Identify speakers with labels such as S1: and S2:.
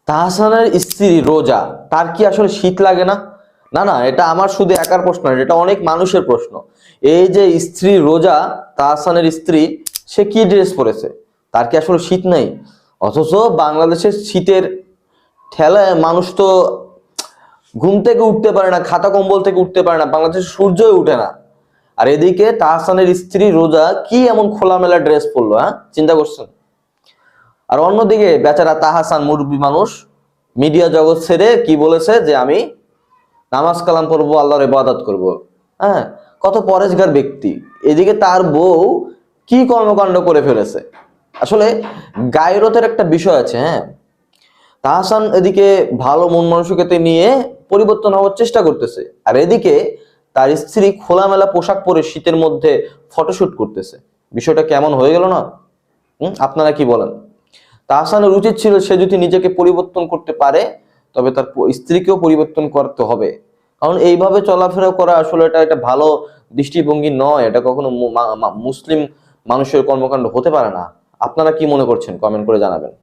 S1: তাহসানের স্ত্রী রোজা, তার কি আসলে শীত লাগে না? না না, এটা আমার শুধু একার প্রশ্ন না, এটা অনেক মানুষের প্রশ্ন। এই যে স্ত্রী রোজা, তাহসানের স্ত্রী, সে কি ড্রেস পরেছে? তার কি আসলে শীত নেই? অথচ বাংলাদেশের শীতের ঠেলায় মানুষ তো ঘুম থেকে উঠতে পারে না, খাতা কম্বল থেকে উঠতে পারে না, বাংলাদেশের সূর্যই উঠে না। আর এদিকে তাহসানের স্ত্রী রোজা কি এমন খোলামেলা ড্রেস পরলো? হ্যাঁ, চিন্তা করছেন? আর অন্যদিকে বেচারা তাহসান মুরব্বী মানুষ, মিডিয়া জগৎ ছেড়ে কি বলেছে যে আমি নামাজ কালাম পড়বো, আল্লাহর ইবাদত করব। হ্যাঁ, কত পরেশগার ব্যক্তি। এদিকে তার বউ কি কর্মকাণ্ড করে ফেলেছে। আসলে গায়রতের একটা বিষয় আছে। হ্যাঁ, তাহসান এদিকে ভালো মন মানসিকতা নিয়ে পরিবর্তন হওয়ার চেষ্টা করতেছে, আর এদিকে তার স্ত্রী খোলামেলা পোশাক পরে শীতের মধ্যে ফটোশুট করতেছে। বিষয়টা কেমন হয়ে গেল না? আপনারা কি বলেন? তাহসানের উচিত ছিল, সে যদি নিজেকে পরিবর্তন করতে পারে তবে তার স্ত্রীকেও পরিবর্তন করতে হবে। কারণ এইভাবে চলাফেরা করা আসলে এটা ভালো দৃষ্টিভঙ্গি নয়। এটা কখনো মুসলিম মানুষের কর্মকাণ্ড হতে পারে না। আপনারা কি মনে করছেন? কমেন্ট করে জানাবেন।